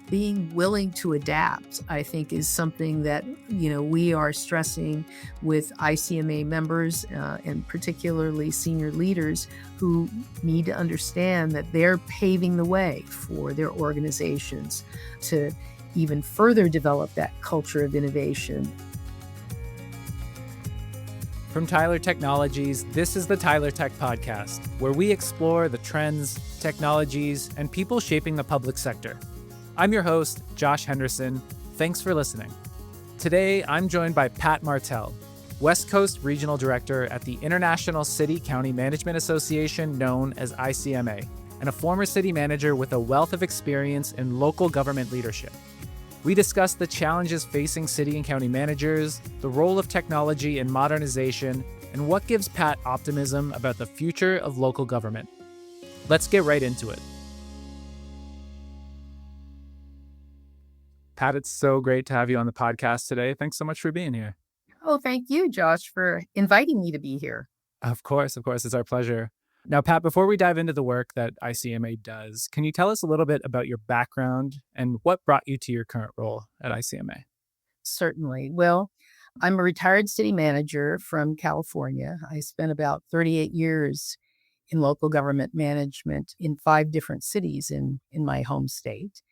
being willing to adapt, I think, is something that, we are stressing with ICMA members and particularly senior leaders who need to understand that they're paving the way for their organizations to even further develop that culture of innovation. From Tyler Technologies, this is the Tyler Tech Podcast, where we explore the trends, technologies, and people shaping the public sector. I'm your host, Josh Henderson. Thanks for listening. Today, I'm joined by Pat Martel, West Coast Regional Director at the International City County Management Association, known as ICMA, and a former city manager with a wealth of experience in local government leadership. We discuss the challenges facing city and county managers, the role of technology in modernization, and what gives Pat optimism about the future of local government. Let's get right into it. Pat, it's so great to have you on the podcast today. Thanks so much for being here. Oh, thank you, Josh, for inviting me to be here. Of course, it's our pleasure. Now, Pat, before we dive into the work that ICMA does, can you tell us a little bit about your background and what brought you to your current role at ICMA? Certainly. Well, I'm a retired city manager from California. I spent about 38 years in local government management in 5 different cities in my home state.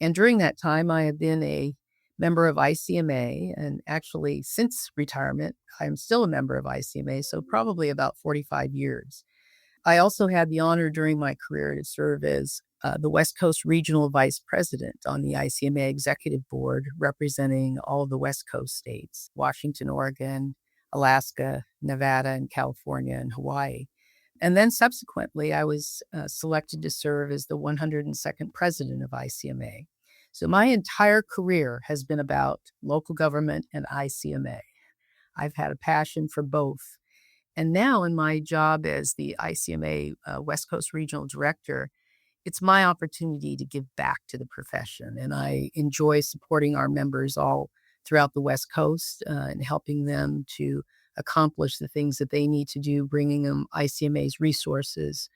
And during that time, I have been a member of ICMA, and actually since retirement, I'm still a member of ICMA, so probably about 45 years. I also had the honor during my career to serve as the West Coast Regional Vice President on the ICMA Executive Board, representing all of the West Coast states, Washington, Oregon, Alaska, Nevada, and California, and Hawaii. And then subsequently, I was selected to serve as the 102nd President of ICMA. So my entire career has been about local government and ICMA. I've had a passion for both. And now in my job as the ICMA West Coast Regional Director, it's my opportunity to give back to the profession. And I enjoy supporting our members all throughout the West Coast and helping them to accomplish the things that they need to do, bringing them ICMA's resources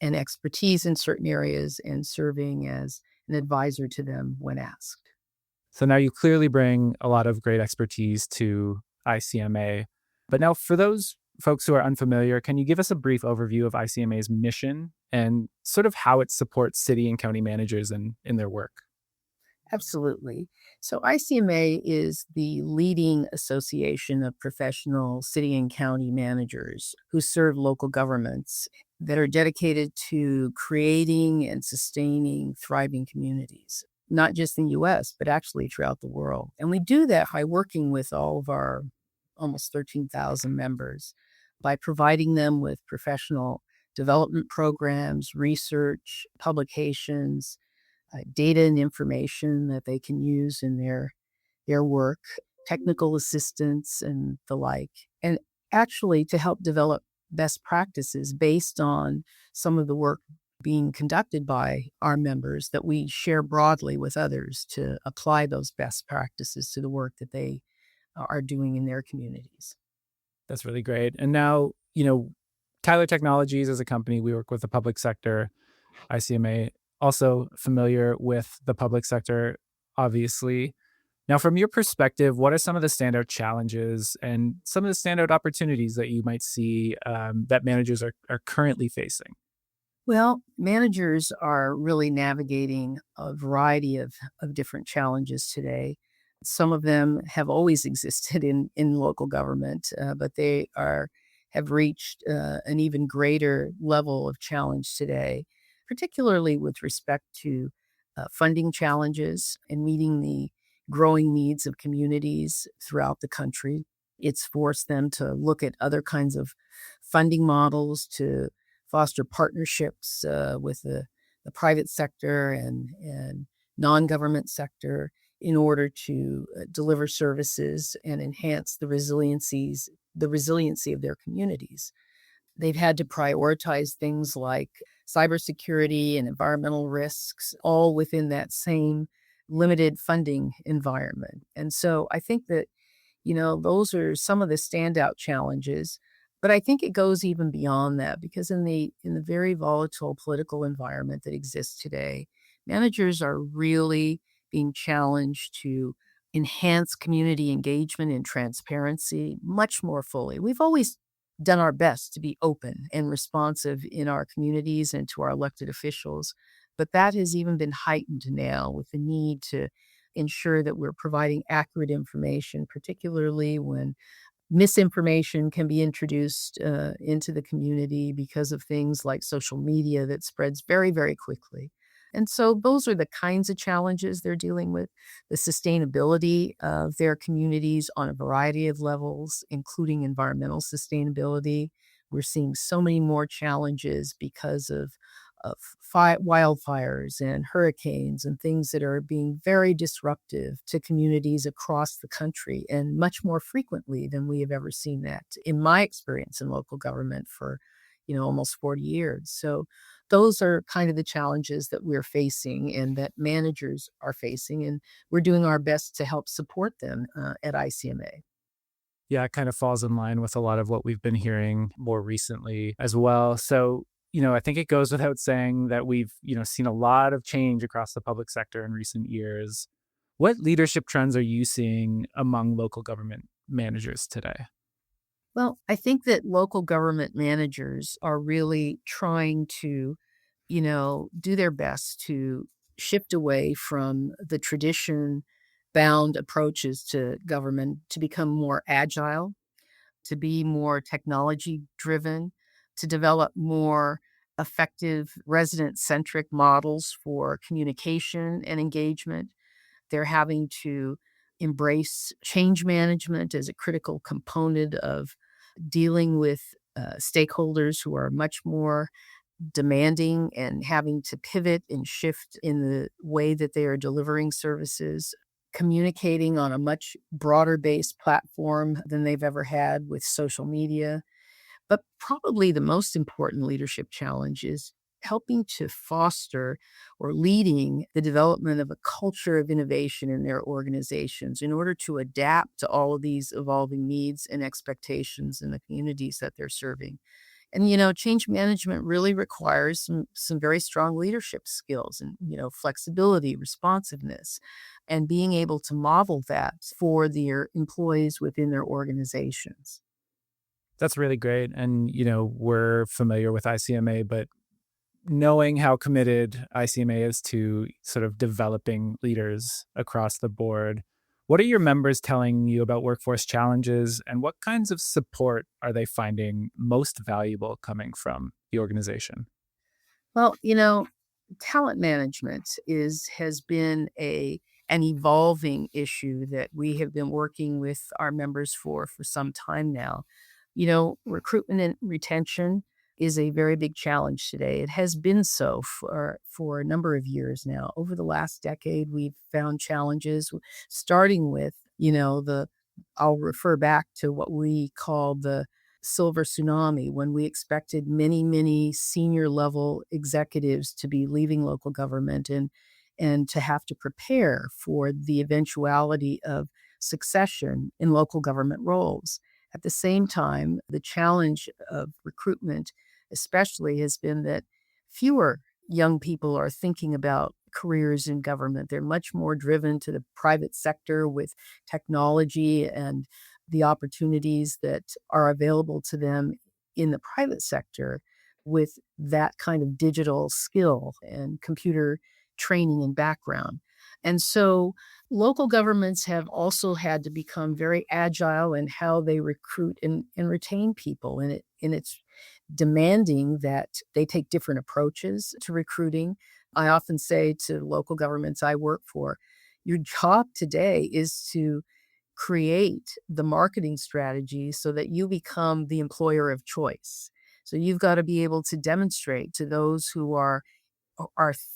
and expertise in certain areas and serving as an advisor to them when asked. So now you clearly bring a lot of great expertise to ICMA. But now for those folks who are unfamiliar, can you give us a brief overview of ICMA's mission and sort of how it supports city and county managers in their work? Absolutely. So ICMA is the leading association of professional city and county managers who serve local governments that are dedicated to creating and sustaining thriving communities, not just in the U.S., but actually throughout the world. And we do that by working with all of our almost 13,000 members by providing them with professional development programs, research, publications, data and information that they can use in their work, technical assistance and the like, and actually to help develop best practices based on some of the work being conducted by our members that we share broadly with others to apply those best practices to the work that they are doing in their communities. That's really great. And now, Tyler Technologies as a company, we work with the public sector. ICMA also familiar with the public sector, obviously. Now, from your perspective, what are some of the standout challenges and some of the standout opportunities that you might see that managers are currently facing? Well, managers are really navigating a variety of different challenges today. Some of them have always existed in local government, but they have reached an even greater level of challenge today, particularly with respect to funding challenges and meeting the growing needs of communities throughout the country. It's forced them to look at other kinds of funding models to foster partnerships with the private sector and non-government sector in order to deliver services and enhance the resiliency of their communities. They've had to prioritize things like cybersecurity and environmental risks, all within that same limited funding environment. And so I think that, those are some of the standout challenges. But I think it goes even beyond that, because in the very volatile political environment that exists today, managers are really being challenged to enhance community engagement and transparency much more fully. We've always done our best to be open and responsive in our communities and to our elected officials, but that has even been heightened now with the need to ensure that we're providing accurate information, particularly when misinformation can be introduced into the community because of things like social media that spreads very, very quickly. And so those are the kinds of challenges they're dealing with, the sustainability of their communities on a variety of levels, including environmental sustainability. We're seeing so many more challenges because of wildfires and hurricanes and things that are being very disruptive to communities across the country and much more frequently than we have ever seen that in my experience in local government for almost 40 years. So those are kind of the challenges that we're facing and that managers are facing, and we're doing our best to help support them at ICMA. Yeah, it kind of falls in line with a lot of what we've been hearing more recently as well. So, I think it goes without saying that we've, seen a lot of change across the public sector in recent years. What leadership trends are you seeing among local government managers today? Well, I think that local government managers are really trying to, do their best to shift away from the tradition bound approaches to government to become more agile, to be more technology driven, to develop more effective resident centric models for communication and engagement. They're having to embrace change management as a critical component of dealing with stakeholders who are much more demanding and having to pivot and shift in the way that they are delivering services, communicating on a much broader based platform than they've ever had with social media. But probably the most important leadership challenge is helping to foster or leading the development of a culture of innovation in their organizations in order to adapt to all of these evolving needs and expectations in the communities that they're serving. And change management really requires some very strong leadership skills and flexibility, responsiveness, and being able to model that for their employees within their organizations. That's really great. And, we're familiar with ICMA, but knowing how committed ICMA is to sort of developing leaders across the board, what are your members telling you about workforce challenges and what kinds of support are they finding most valuable coming from the organization? Well, talent management has been a an evolving issue that we have been working with our members for some time now. Recruitment and retention is a very big challenge today. It has been so for a number of years now. Over the last decade, we've found challenges starting with, the I'll refer back to what we call the silver tsunami when we expected many, many senior level executives to be leaving local government and to have to prepare for the eventuality of succession in local government roles. At the same time, the challenge of recruitment, especially, has been that fewer young people are thinking about careers in government. They're much more driven to the private sector with technology and the opportunities that are available to them in the private sector with that kind of digital skill and computer training and background. And so local governments have also had to become very agile in how they recruit and retain people. And it's demanding that they take different approaches to recruiting. I often say to local governments I work for, your job today is to create the marketing strategy so that you become the employer of choice. So you've got to be able to demonstrate to those who are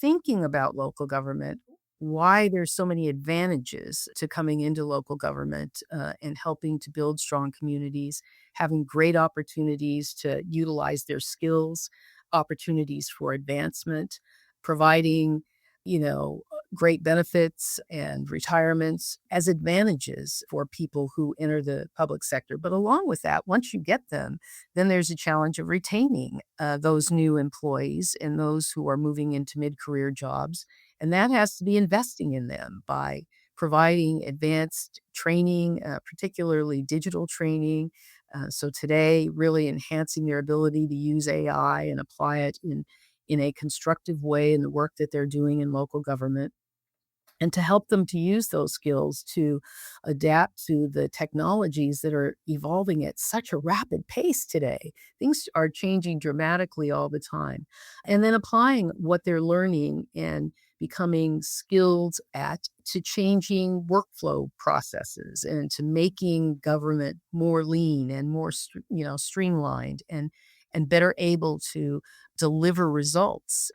thinking about local government why there's so many advantages to coming into local government and helping to build strong communities, having great opportunities to utilize their skills, opportunities for advancement, providing, great benefits and retirements as advantages for people who enter the public sector. But along with that, once you get them, then there's a challenge of retaining those new employees and those who are moving into mid career jobs And that has to be investing in them by providing advanced training, particularly digital training. So today, really enhancing their ability to use AI and apply it in a constructive way in the work that they're doing in local government, and to help them to use those skills to adapt to the technologies that are evolving at such a rapid pace today. Things are changing dramatically all the time. And then applying what they're learning and becoming skilled at to changing workflow processes and to making government more lean and more streamlined and better able to deliver results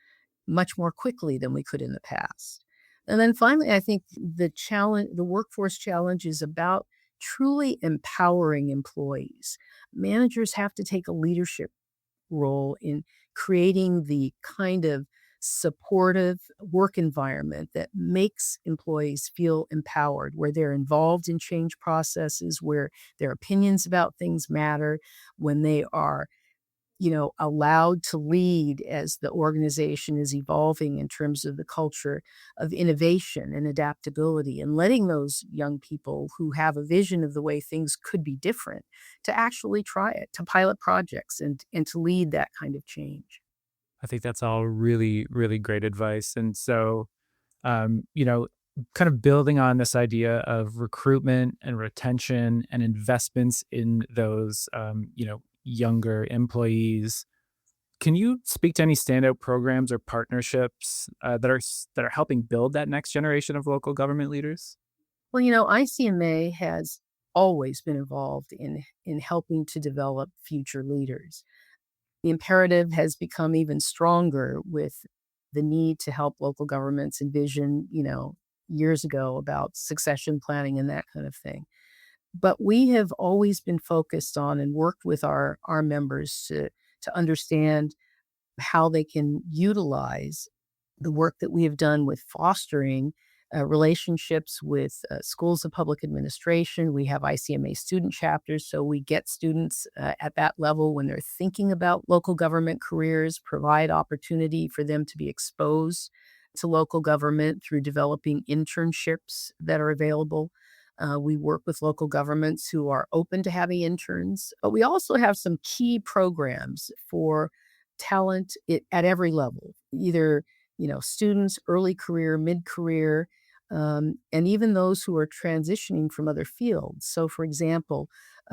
much more quickly than we could in the past. And then finally, I think the workforce challenge is about truly empowering employees. Managers have to take a leadership role in creating the kind of supportive work environment that makes employees feel empowered, where they're involved in change processes, where their opinions about things matter, when they are allowed to lead as the organization is evolving in terms of the culture of innovation and adaptability, and letting those young people who have a vision of the way things could be different to actually try it, to pilot projects and to lead that kind of change. I think that's all really, really great advice. And so, um, you know, kind of building on this idea of recruitment and retention and investments in those, younger employees. Can you speak to any standout programs or partnerships that are helping build that next generation of local government leaders? Well, ICMA has always been involved in helping to develop future leaders. The imperative has become even stronger with the need to help local governments envision, years ago about succession planning and that kind of thing. But we have always been focused on and worked with our members to understand how they can utilize the work that we have done with fostering relationships with schools of public administration. We have ICMA student chapters, so we get students at that level when they're thinking about local government careers, provide opportunity for them to be exposed to local government through developing internships that are available. We work with local governments who are open to having interns, but we also have some key programs for talent at every level, either students, early career, mid career, and even those who are transitioning from other fields. So, for example,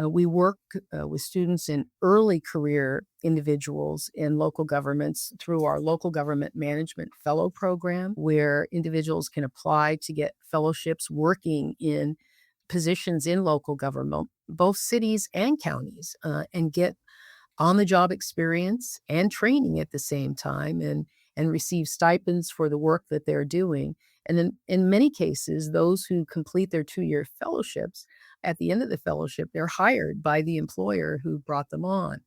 we work with students in early career individuals in local governments through our local government management fellow program, where individuals can apply to get fellowships working in positions in local government, both cities and counties, and get on the job experience and training at the same time, and receive stipends for the work that they're doing. And in many cases, those who complete their 2-year fellowships, at the end of the fellowship, they're hired by the employer who brought them on.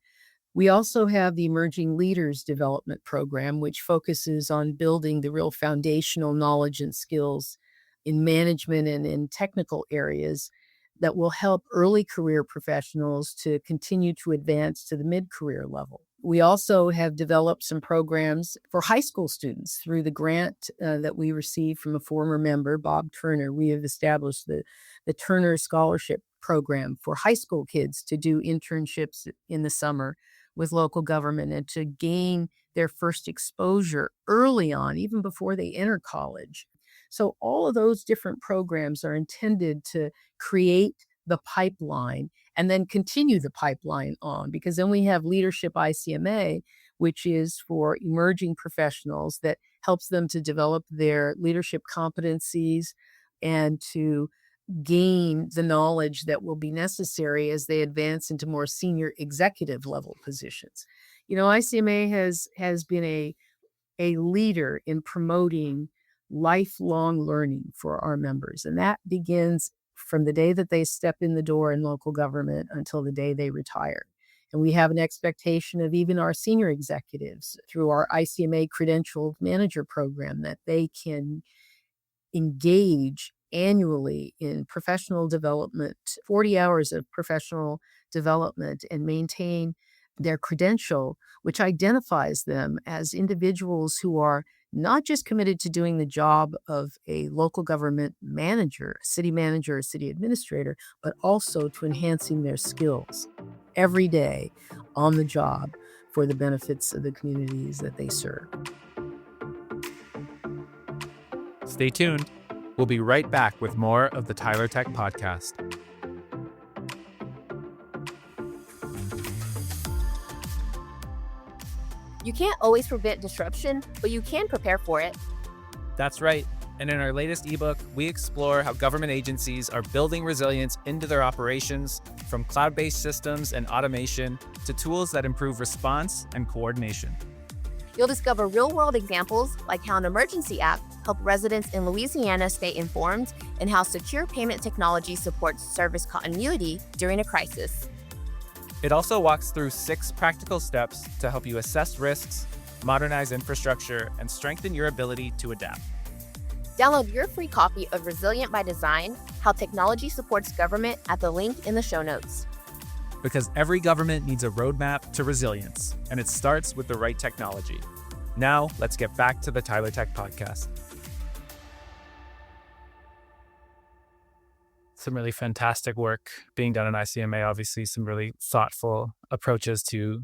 We also have the Emerging Leaders Development Program, which focuses on building the real foundational knowledge and skills in management and in technical areas that will help early career professionals to continue to advance to the mid career level. We also have developed some programs for high school students through the grant that we received from a former member, Bob Turner. We have established the Turner Scholarship Program for high school kids to do internships in the summer with local government and to gain their first exposure early on, even before they enter college. So all of those different programs are intended to create the pipeline and then continue the pipeline on, because then we have Leadership ICMA, which is for emerging professionals that helps them to develop their leadership competencies and to gain the knowledge that will be necessary as they advance into more senior executive level positions. ICMA has been a leader in promoting lifelong learning for our members. And that begins from the day that they step in the door in local government until the day they retire. And we have an expectation of even our senior executives through our ICMA credentialed manager program that they can engage annually in professional development, 40 hours of professional development, and maintain their credential, which identifies them as individuals who are not just committed to doing the job of a local government manager, a city manager, a city administrator, but also to enhancing their skills every day on the job for the benefits of the communities that they serve. Stay tuned. We'll be right back with more of the Tyler Tech Podcast. You can't always prevent disruption, but you can prepare for it. That's right. And in our latest ebook, we explore how government agencies are building resilience into their operations, from cloud-based systems and automation to tools that improve response and coordination. You'll discover real-world examples like how an emergency app helped residents in Louisiana stay informed and how secure payment technology supports service continuity during a crisis. It also walks through 6 practical steps to help you assess risks, modernize infrastructure, and strengthen your ability to adapt. Download your free copy of Resilient by Design, How Technology Supports Government at the link in the show notes. Because every government needs a roadmap to resilience, and it starts with the right technology. Now, let's get back to the Tyler Tech Podcast. Some really fantastic work being done in ICMA, obviously some really thoughtful approaches to,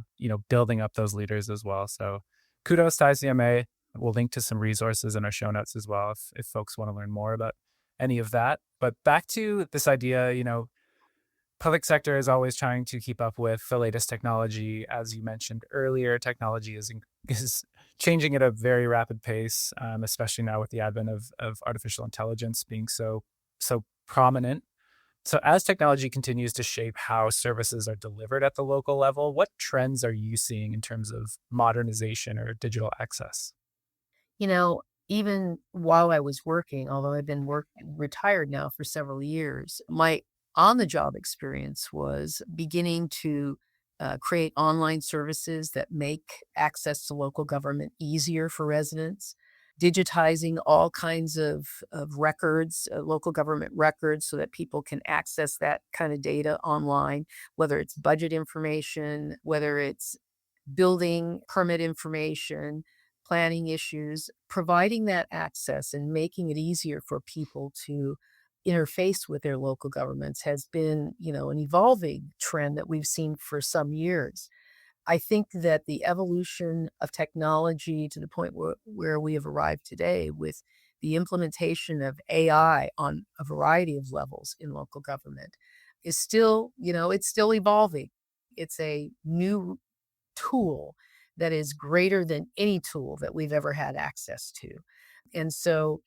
building up those leaders as well. So kudos to ICMA. We'll link to some resources in our show notes as well if folks want to learn more about any of that. But back to this idea, public sector is always trying to keep up with the latest technology. As you mentioned earlier, technology is changing at a very rapid pace, especially now with the advent of artificial intelligence being so prominent. So as technology continues to shape how services are delivered at the local level, what trends are you seeing in terms of modernization or digital access? Even while I was working, although I've been retired now for several years, my on-the-job experience was beginning to create online services that make access to local government easier for residents, digitizing all kinds of records, local government records, so that people can access that kind of data online, whether it's budget information, whether it's building permit information, planning issues, providing that access and making it easier for people to interface with their local governments has been, an evolving trend that we've seen for some years. I think that the evolution of technology to the point where we have arrived today with the implementation of AI on a variety of levels in local government is still, it's still evolving. It's a new tool that is greater than any tool that we've ever had access to. And so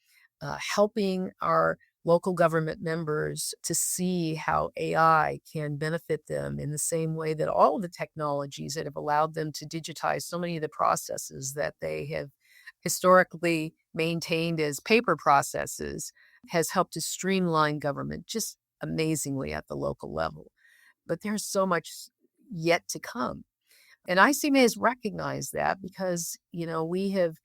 helping our local government members to see how AI can benefit them in the same way that all of the technologies that have allowed them to digitize so many of the processes that they have historically maintained as paper processes has helped to streamline government just amazingly at the local level. But there's so much yet to come. And ICMA has recognized that because, we have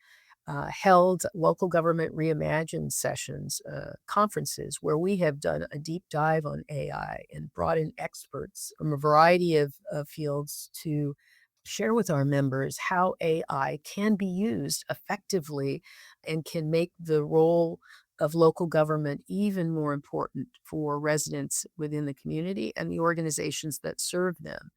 held local government reimagined sessions, conferences where we have done a deep dive on AI and brought in experts from a variety of fields to share with our members how AI can be used effectively and can make the role of local government even more important for residents within the community and the organizations that serve them.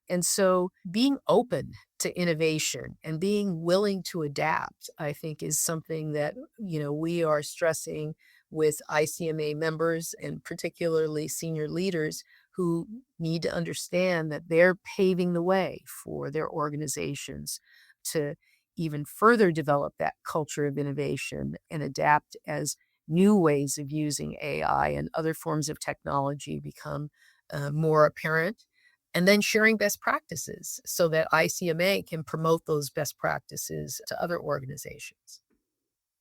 And so being open to innovation and being willing to adapt, I think, is something that, we are stressing with ICMA members and particularly senior leaders who need to understand that they're paving the way for their organizations to even further develop that culture of innovation and adapt as new ways of using AI and other forms of technology become more apparent, and then sharing best practices so that ICMA can promote those best practices to other organizations.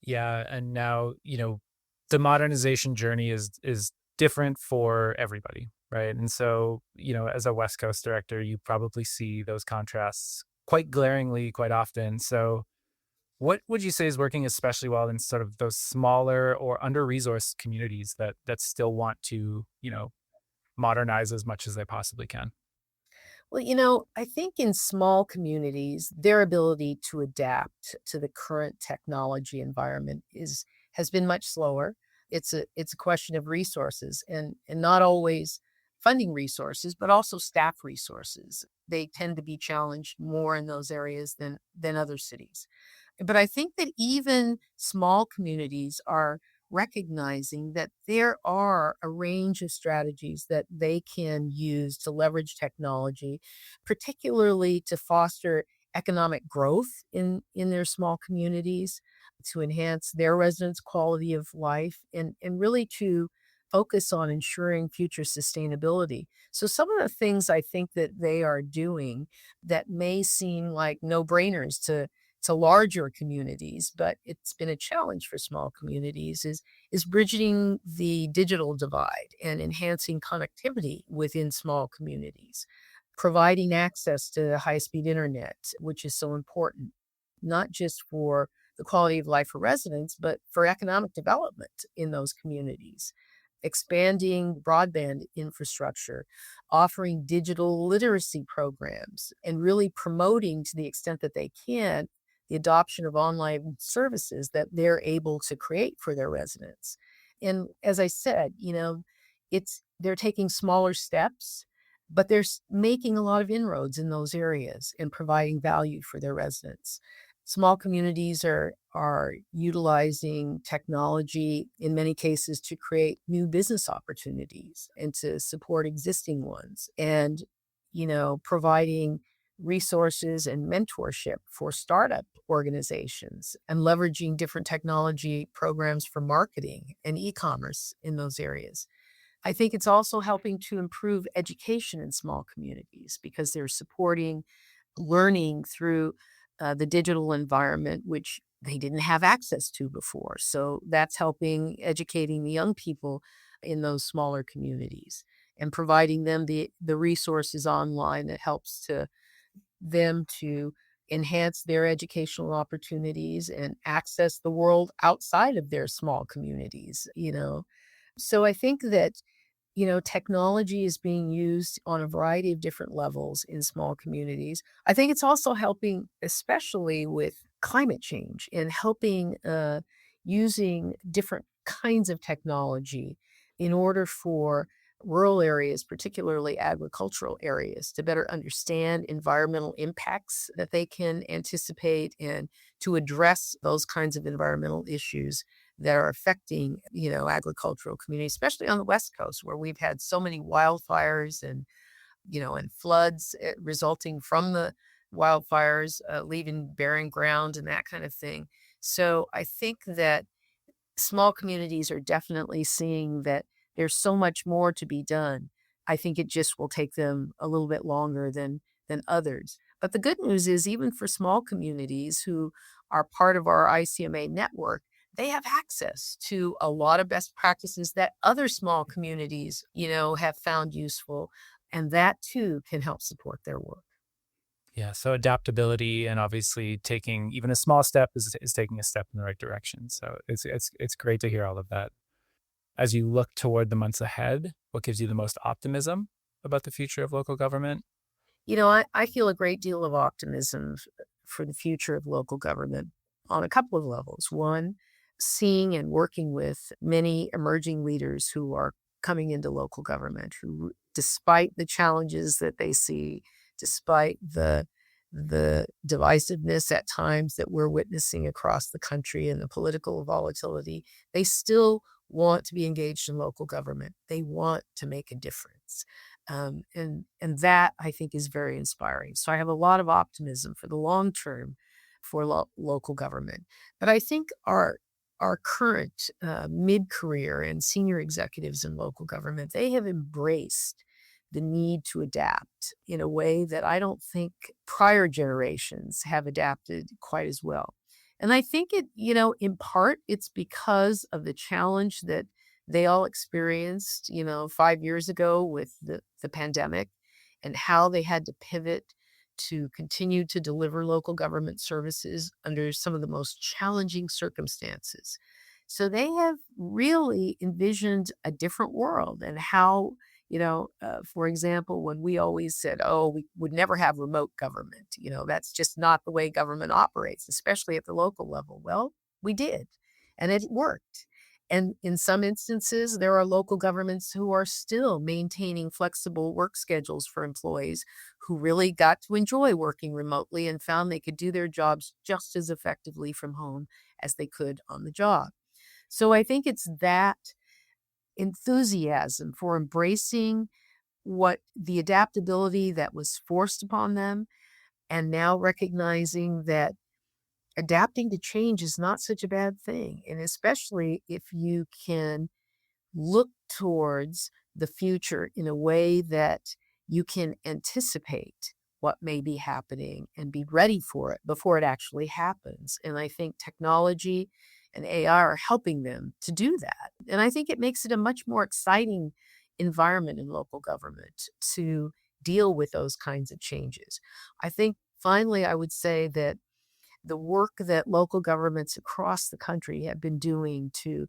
Yeah, and now, the modernization journey is different for everybody, right? And so, as a West Coast director, you probably see those contrasts quite glaringly quite often. So what would you say is working especially well in sort of those smaller or under-resourced communities that still want to, modernize as much as they possibly can? Well, I think in small communities, their ability to adapt to the current technology environment has been much slower. It's a question of resources and not always funding resources, but also staff resources. They tend to be challenged more in those areas than other cities. But I think that even small communities are recognizing that there are a range of strategies that they can use to leverage technology, particularly to foster economic growth in their small communities, to enhance their residents' quality of life, and really to focus on ensuring future sustainability. So some of the things I think that they are doing that may seem like no-brainers to larger communities, but it's been a challenge for small communities is bridging the digital divide and enhancing connectivity within small communities, providing access to high-speed internet, which is so important, not just for the quality of life for residents, but for economic development in those communities. Expanding broadband infrastructure, offering digital literacy programs, and really promoting to the extent that they can the adoption of online services that they're able to create for their residents. And as I said, they're taking smaller steps, but they're making a lot of inroads in those areas and providing value for their residents. Small communities are utilizing technology in many cases to create new business opportunities and to support existing ones, and providing resources and mentorship for startup organizations and leveraging different technology programs for marketing and e-commerce in those areas. I think it's also helping to improve education in small communities because they're supporting learning through the digital environment, which they didn't have access to before. So that's helping educating the young people in those smaller communities and providing them the resources online that helps to them to enhance their educational opportunities and access the world outside of their small communities. So I think that technology is being used on a variety of different levels in small communities. I think it's also helping, especially with climate change, and helping using different kinds of technology in order for rural areas, particularly agricultural areas, to better understand environmental impacts that they can anticipate and to address those kinds of environmental issues that are affecting, agricultural communities, especially on the West Coast, where we've had so many wildfires and floods resulting from the wildfires, leaving barren ground and that kind of thing. So I think that small communities are definitely seeing that there's so much more to be done. I think it just will take them a little bit longer than others. But the good news is even for small communities who are part of our ICMA network, they have access to a lot of best practices that other small communities, have found useful, and that too can help support their work. Yeah, so adaptability and obviously taking even a small step is taking a step in the right direction. So it's great to hear all of that. As you look toward the months ahead, what gives you the most optimism about the future of local government? I feel a great deal of optimism for the future of local government on a couple of levels. One, seeing and working with many emerging leaders who are coming into local government, who, despite the challenges that they see, despite the divisiveness at times that we're witnessing across the country and the political volatility, they still want to be engaged in local government. They want to make a difference. And that I think is very inspiring. So I have a lot of optimism for the long term for local government. But I think our current mid-career and senior executives in local government, they have embraced the need to adapt in a way that I don't think prior generations have adapted quite as well. And I think in part, it's because of the challenge that they all experienced, 5 years ago with the pandemic and how they had to pivot to continue to deliver local government services under some of the most challenging circumstances. So they have really envisioned a different world and how, For example, when we always said, oh, we would never have remote government, that's just not the way government operates, especially at the local level. Well, we did, and it worked. And in some instances, there are local governments who are still maintaining flexible work schedules for employees who really got to enjoy working remotely and found they could do their jobs just as effectively from home as they could on the job. So I think it's that enthusiasm for embracing what the adaptability that was forced upon them, and now recognizing that adapting to change is not such a bad thing. And especially if you can look towards the future in a way that you can anticipate what may be happening and be ready for it before it actually happens. And I think technology and AI are helping them to do that. And I think it makes it a much more exciting environment in local government to deal with those kinds of changes. I think finally, I would say that the work that local governments across the country have been doing to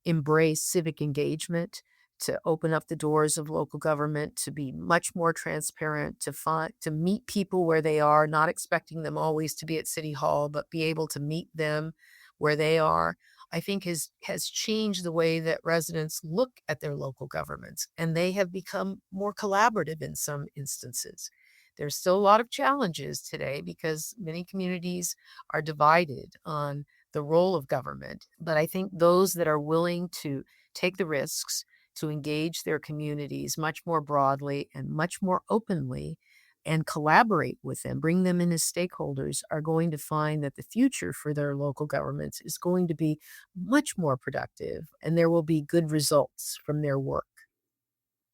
embrace civic engagement, to open up the doors of local government, to be much more transparent, to meet people where they are, not expecting them always to be at City Hall, but be able to meet them where they are, I think has changed the way that residents look at their local governments, and they have become more collaborative in some instances. There's still a lot of challenges today because many communities are divided on the role of government. But I think those that are willing to take the risks to engage their communities much more broadly and much more openly and collaborate with them, bring them in as stakeholders, are going to find that the future for their local governments is going to be much more productive and there will be good results from their work.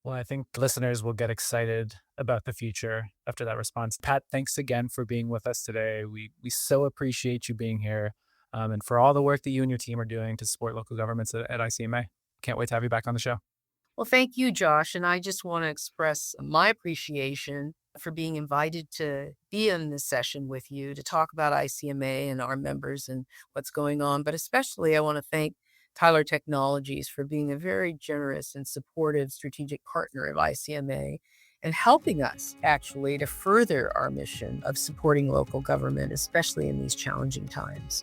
Well, I think listeners will get excited about the future after that response. Pat, thanks again for being with us today. We so appreciate you being here, and for all the work that you and your team are doing to support local governments at ICMA. Can't wait to have you back on the show. Well, thank you, Josh. And I just want to express my appreciation for being invited to be in this session with you to talk about ICMA and our members and what's going on. But especially, I want to thank Tyler Technologies for being a very generous and supportive strategic partner of ICMA and helping us actually to further our mission of supporting local government, especially in these challenging times.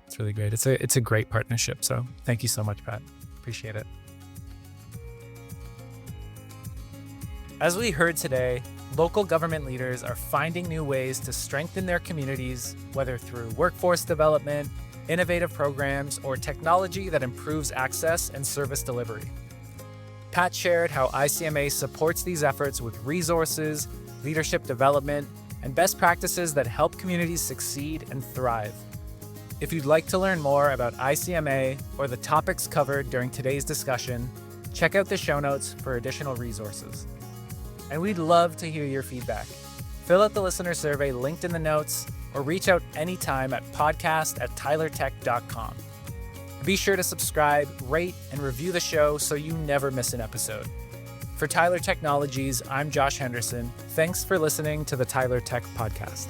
It's really great. It's a great partnership. So thank you so much, Pat. Appreciate it. As we heard today, local government leaders are finding new ways to strengthen their communities, whether through workforce development, innovative programs, or technology that improves access and service delivery. Pat shared how ICMA supports these efforts with resources, leadership development, and best practices that help communities succeed and thrive. If you'd like to learn more about ICMA or the topics covered during today's discussion, check out the show notes for additional resources. And we'd love to hear your feedback. Fill out the listener survey linked in the notes or reach out anytime at podcast@tylertech.com. Be sure to subscribe, rate, and review the show so you never miss an episode. For Tyler Technologies, I'm Josh Henderson. Thanks for listening to the Tyler Tech Podcast.